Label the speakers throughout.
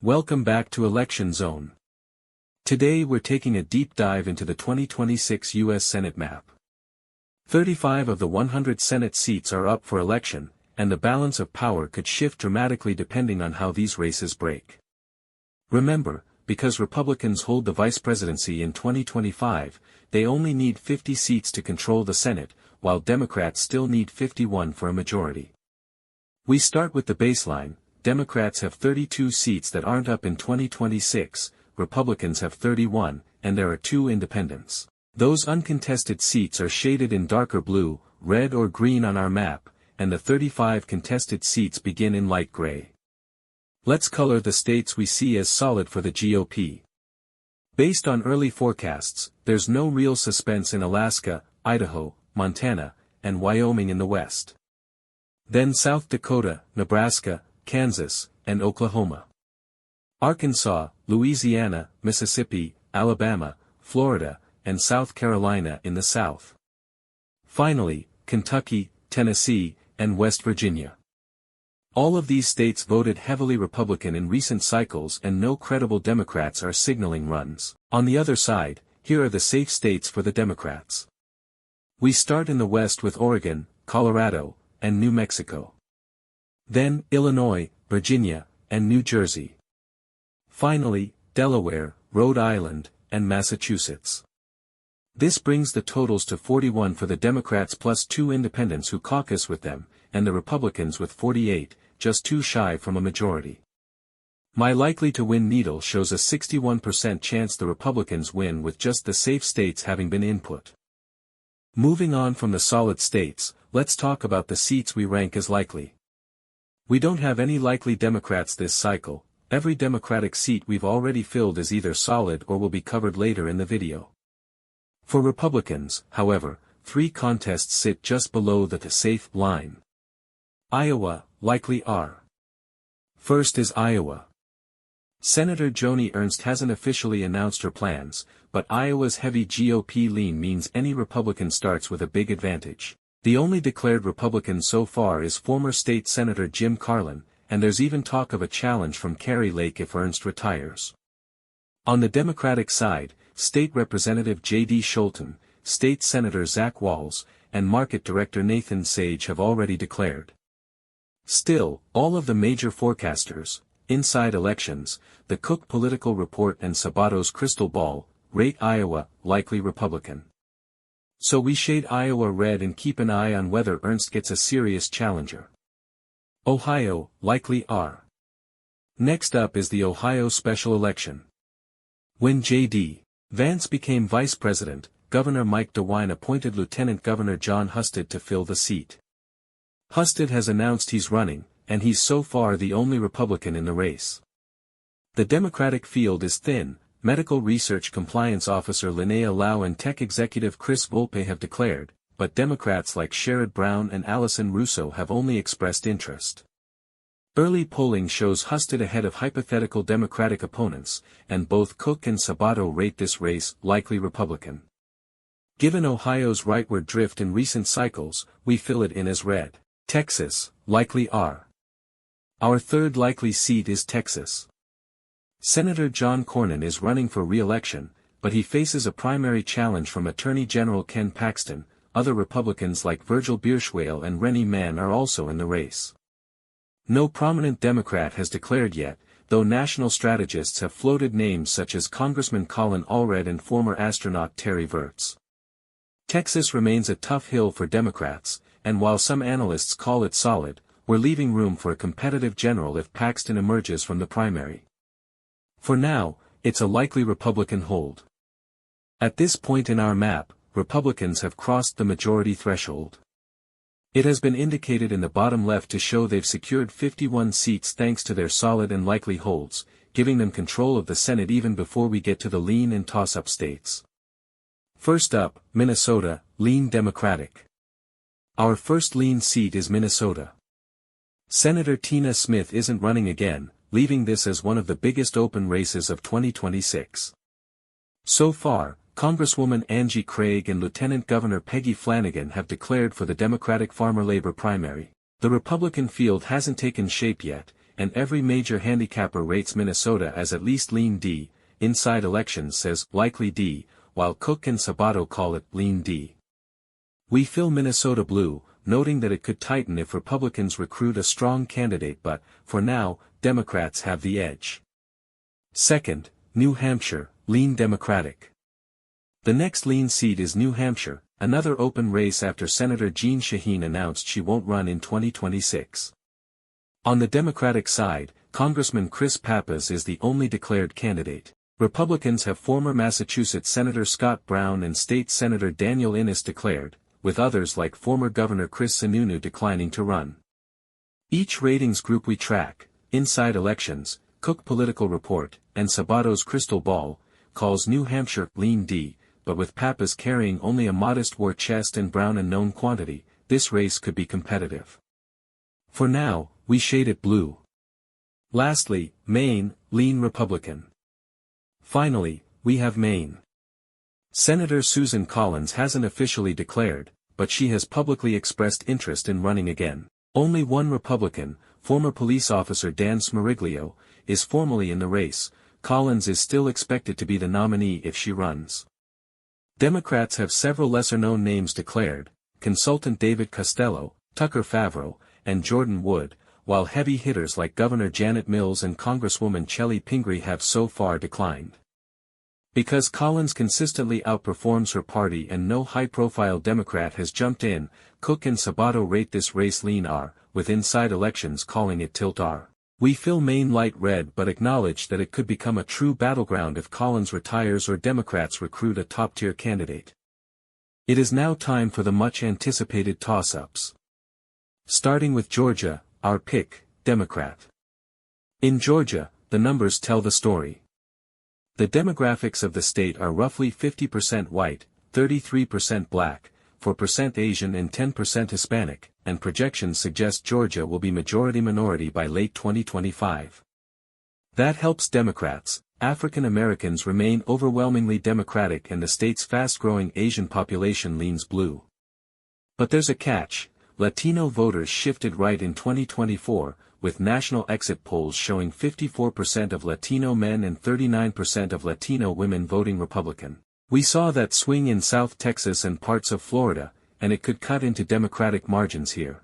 Speaker 1: Welcome back to Election Zone. Today we're taking a deep dive into the 2026 U.S. Senate map. 35 of the 100 Senate seats are up for election, and the balance of power could shift dramatically depending on how these races break. Remember, because Republicans hold the vice presidency in 2025, they only need 50 seats to control the Senate, while Democrats still need 51 for a majority. We start with the baseline. Democrats have 32 seats that aren't up in 2026, Republicans have 31, and there are 2 independents. Those uncontested seats are shaded in darker blue, red or green on our map, and the 35 contested seats begin in light gray. Let's color the states we see as solid for the GOP. Based on early forecasts, there's no real suspense in Alaska, Idaho, Montana, and Wyoming in the West. Then South Dakota, Nebraska, Kansas, and Oklahoma. Arkansas, Louisiana, Mississippi, Alabama, Florida, and South Carolina in the South. Finally, Kentucky, Tennessee, and West Virginia. All of these states voted heavily Republican in recent cycles and no credible Democrats are signaling runs. On the other side, here are the safe states for the Democrats. We start in the West with Oregon, Colorado, and New Mexico. Then, Illinois, Virginia, and New Jersey. Finally, Delaware, Rhode Island, and Massachusetts. This brings the totals to 41 for the Democrats plus 2 independents who caucus with them, and the Republicans with 48, just 2 shy from a majority. My likely to win needle shows a 61% chance the Republicans win with just the safe states having been input. Moving on from the solid states, let's talk about the seats we rank as likely. We don't have any likely Democrats this cycle. Every Democratic seat we've already filled is either solid or will be covered later in the video. For Republicans, however, 3 contests sit just below the safe line. Iowa, likely are. First is Iowa. Senator Joni Ernst hasn't officially announced her plans, but Iowa's heavy GOP lean means any Republican starts with a big advantage. The only declared Republican so far is former state Senator Jim Carlin, and there's even talk of a challenge from Kari Lake if Ernst retires. On the Democratic side, State Representative J.D. Scholten, State Senator Zach Walz, and Market Director Nathan Sage have already declared. Still, all of the major forecasters, Inside Elections, the Cook Political Report and Sabato's Crystal Ball, rate Iowa likely Republican. So we shade Iowa red and keep an eye on whether Ernst gets a serious challenger. Ohio, likely are. Next up is the Ohio special election. When J.D. Vance became vice president, Governor Mike DeWine appointed Lieutenant Governor Jon Husted to fill the seat. Husted has announced he's running, and he's so far the only Republican in the race. The Democratic field is thin. Medical Research Compliance Officer Linnea Lau and Tech Executive Chris Volpe have declared, but Democrats like Sherrod Brown and Allison Russo have only expressed interest. Early polling shows Husted ahead of hypothetical Democratic opponents, and both Cook and Sabato rate this race likely Republican. Given Ohio's rightward drift in recent cycles, we fill it in as red. Texas, likely are. Our third likely seat is Texas. Senator John Cornyn is running for re-election, but he faces a primary challenge from Attorney General Ken Paxton. Other Republicans like Virgil Bierschwale and Rennie Mann are also in the race. No prominent Democrat has declared yet, though national strategists have floated names such as Congressman Colin Allred and former astronaut Terry Virts. Texas remains a tough hill for Democrats, and while some analysts call it solid, we're leaving room for a competitive general if Paxton emerges from the primary. For now, it's a likely Republican hold. At this point in our map, Republicans have crossed the majority threshold. It has been indicated in the bottom left to show they've secured 51 seats thanks to their solid and likely holds, giving them control of the Senate even before we get to the lean and toss-up states. First up, Minnesota, lean Democratic. Our first lean seat is Minnesota. Senator Tina Smith isn't running again, leaving this as one of the biggest open races of 2026. So far, Congresswoman Angie Craig and Lieutenant Governor Peggy Flanagan have declared for the Democratic Farmer-Labor primary. The Republican field hasn't taken shape yet, and every major handicapper rates Minnesota as at least lean D. Inside Elections says likely D, while Cook and Sabato call it lean D. We fill Minnesota blue, noting that it could tighten if Republicans recruit a strong candidate, but, for now, Democrats have the edge. Second, New Hampshire, lean Democratic. The next lean seat is New Hampshire, another open race after Senator Jeanne Shaheen announced she won't run in 2026. On the Democratic side, Congressman Chris Pappas is the only declared candidate. Republicans have former Massachusetts Senator Scott Brown and State Senator Daniel Innes declared, with others like former Governor Chris Sununu declining to run. Each ratings group we track, Inside Elections, Cook Political Report, and Sabato's Crystal Ball, calls New Hampshire lean D, but with Pappas carrying only a modest war chest and Brown a known quantity, this race could be competitive. For now, we shade it blue. Lastly, Maine, lean Republican. Finally, we have Maine. Senator Susan Collins hasn't officially declared, but she has publicly expressed interest in running again. Only one Republican, former police officer Dan Smeriglio, is formally in the race. Collins is still expected to be the nominee if she runs. Democrats have several lesser-known names declared, consultant David Costello, Tucker Favreau, and Jordan Wood, while heavy hitters like Governor Janet Mills and Congresswoman Chellie Pingree have so far declined. Because Collins consistently outperforms her party and no high-profile Democrat has jumped in, Cook and Sabato rate this race lean R, with Inside Elections calling it tilt R. We fill Maine light red but acknowledge that it could become a true battleground if Collins retires or Democrats recruit a top-tier candidate. It is now time for the much-anticipated toss-ups. Starting with Georgia, our pick, Democrat. In Georgia, the numbers tell the story. The demographics of the state are roughly 50% white, 33% black, 4% Asian and 10% Hispanic, and projections suggest Georgia will be majority-minority by late 2025. That helps Democrats. African Americans remain overwhelmingly Democratic and the state's fast-growing Asian population leans blue. But there's a catch. Latino voters shifted right in 2024, with national exit polls showing 54% of Latino men and 39% of Latino women voting Republican. We saw that swing in South Texas and parts of Florida, and it could cut into Democratic margins here.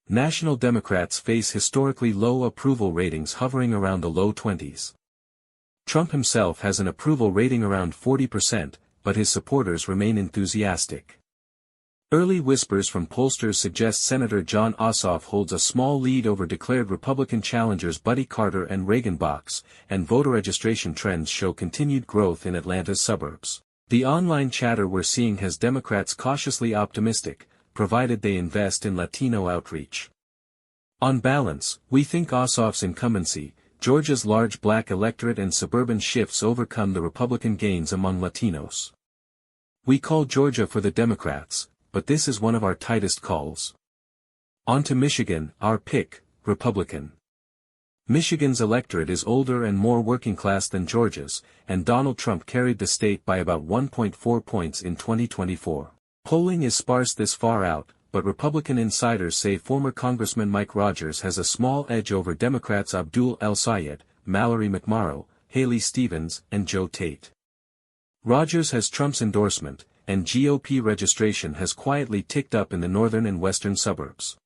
Speaker 1: National Democrats face historically low approval ratings hovering around the low 20s. Trump himself has an approval rating around 40%, but his supporters remain enthusiastic. Early whispers from pollsters suggest Senator Jon Ossoff holds a small lead over declared Republican challengers Buddy Carter and Reagan Box, and voter registration trends show continued growth in Atlanta's suburbs. The online chatter we're seeing has Democrats cautiously optimistic, provided they invest in Latino outreach. On balance, we think Ossoff's incumbency, Georgia's large black electorate and suburban shifts overcome the Republican gains among Latinos. We call Georgia for the Democrats, but this is one of our tightest calls. On to Michigan, our pick, Republican. Michigan's electorate is older and more working class than Georgia's, and Donald Trump carried the state by about 1.4 points in 2024. Polling is sparse this far out, but Republican insiders say former Congressman Mike Rogers has a small edge over Democrats Abdul El-Sayed, Mallory McMorrow, Haley Stevens, and Joe Tate. Rogers has Trump's endorsement, and GOP registration has quietly ticked up in the northern and western suburbs.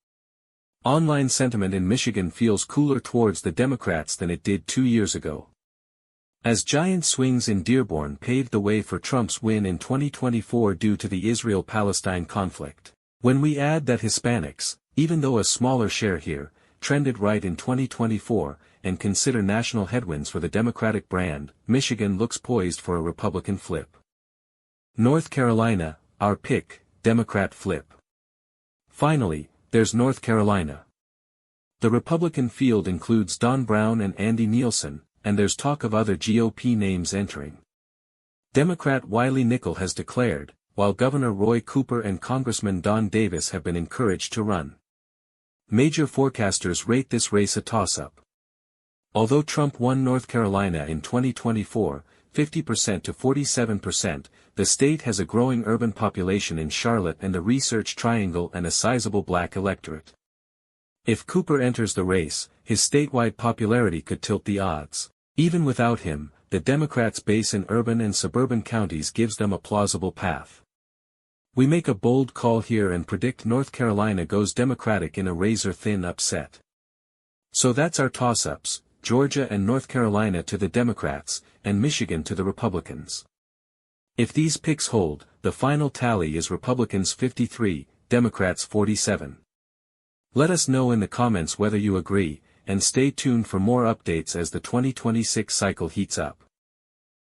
Speaker 1: Online sentiment in Michigan feels cooler towards the Democrats than it did 2 years ago. As giant swings in Dearborn paved the way for Trump's win in 2024 due to the Israel-Palestine conflict. When we add that Hispanics, even though a smaller share here, trended right in 2024, and consider national headwinds for the Democratic brand, Michigan looks poised for a Republican flip. North Carolina, our pick, Democrat flip. Finally, there's North Carolina. The Republican field includes Don Brown and Andy Nielsen, and there's talk of other GOP names entering. Democrat Wiley Nickel has declared, while Governor Roy Cooper and Congressman Don Davis have been encouraged to run. Major forecasters rate this race a toss-up. Although Trump won North Carolina in 2024, 50% to 47%, the state has a growing urban population in Charlotte and the Research Triangle and a sizable black electorate. If Cooper enters the race, his statewide popularity could tilt the odds. Even without him, the Democrats' base in urban and suburban counties gives them a plausible path. We make a bold call here and predict North Carolina goes Democratic in a razor-thin upset. So that's our toss-ups, Georgia and North Carolina to the Democrats, and Michigan to the Republicans. If these picks hold, the final tally is Republicans 53, Democrats 47. Let us know in the comments whether you agree, and stay tuned for more updates as the 2026 cycle heats up.